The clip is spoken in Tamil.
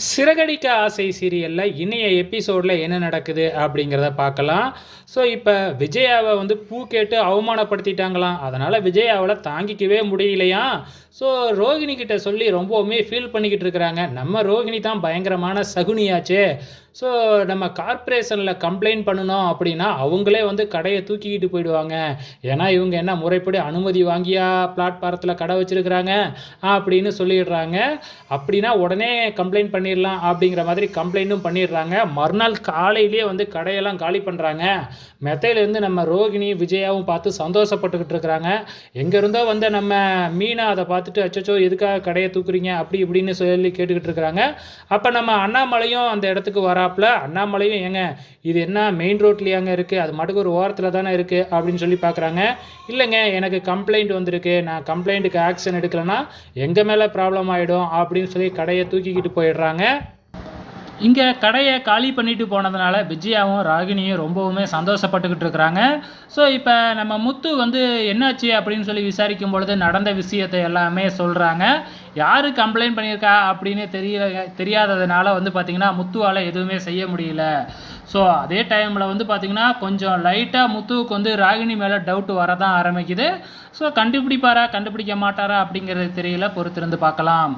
சிறகடிக்க ஆசை சீரியல்ல இன்னைய எபிசோட்ல என்ன நடக்குது அப்படிங்கிறத பார்க்கலாம். ஸோ இப்போ விஜயாவை வந்து பூ கேட்டு அவமானப்படுத்திட்டாங்களாம். அதனால் விஜயாவால் தாங்கிக்கவே முடியலையாம். ஸோ ரோகிணி கிட்ட சொல்லி ரொம்பவுமே ஃபீல் பண்ணிக்கிட்டு இருக்கிறாங்க. நம்ம ரோகிணி தான் பயங்கரமான சகுனியாச்சே. ஸோ நம்ம கார்ப்பரேஷனில் கம்ப்ளைண்ட் பண்ணணும் அப்படின்னா அவங்களே வந்து கடையை தூக்கிக்கிட்டு போயிடுவாங்க. ஏன்னா இவங்க என்ன முறைப்படி அனுமதி வாங்கியா பிளாட்பாரத்தில் கடை வச்சுருக்கிறாங்க அப்படின்னு சொல்லிடுறாங்க. அப்படின்னா உடனே கம்ப்ளைண்ட் பண்ணிடலாம் அப்படிங்கிற மாதிரி கம்ப்ளைண்ட்டும் பண்ணிடுறாங்க. மறுநாள் காலையிலேயே வந்து கடையெல்லாம் காலி பண்ணுறாங்க. மெத்தையிலேருந்து நம்ம ரோகிணி விஜயாவும் பார்த்து சந்தோஷப்பட்டுக்கிட்டு இருக்கிறாங்க. எங்கேருந்தோ வந்த நம்ம மீனா அதை பார்த்துட்டு அச்சச்சோ எதுக்காக கடையை தூக்குறீங்க அப்படி இப்படின்னு சொல்லி கேட்டுக்கிட்டு இருக்கிறாங்க. அப்போ நம்ம அண்ணாமலையும் அந்த இடத்துக்கு வராப்புல. அண்ணாமலையும் ஏங்க இது என்ன மெயின் ரோட்லேயாங்க இருக்குது, அது மட்டுக்கு ஒரு ஓரத்தில் தானே இருக்குது அப்படின்னு சொல்லி பார்க்குறாங்க. இல்லைங்க எனக்கு கம்ப்ளைண்ட் வந்திருக்கு, நான் கம்ப்ளைண்ட்டுக்கு ஆக்ஷன் எடுக்கலைன்னா எங்கள் மேலே ப்ராப்ளம் ஆகிடும் அப்படின்னு சொல்லி கடையை தூக்கிக்கிட்டு போயிடுறாங்க. இங்கே கடையை காலி பண்ணிட்டு போனதுனால விஜயாவும் ராகினியும் ரொம்பவுமே சந்தோஷப்பட்டுக்கிட்டு இருக்கிறாங்க. ஸோ இப்போ நம்ம முத்து வந்து என்னாச்சு அப்படின்னு சொல்லி விசாரிக்கும் பொழுது நடந்த விஷயத்தை எல்லாமே சொல்கிறாங்க. யார் கம்ப்ளைண்ட் பண்ணியிருக்கா அப்படின்னு தெரியாததுனால வந்து பார்த்திங்கன்னா முத்துவால் எதுவுமே செய்ய முடியல. ஸோ அதே டைமில் வந்து பார்த்திங்கன்னா கொஞ்சம் லைட்டாக முத்துவுக்கு வந்து ராகினி மேலே டவுட் வரதான் ஆரம்பிக்குது. ஸோ கண்டுபிடிப்பாரா கண்டுபிடிக்க மாட்டாரா அப்படிங்கிறது தெரியல, பொறுத்திருந்து பார்க்கலாம்.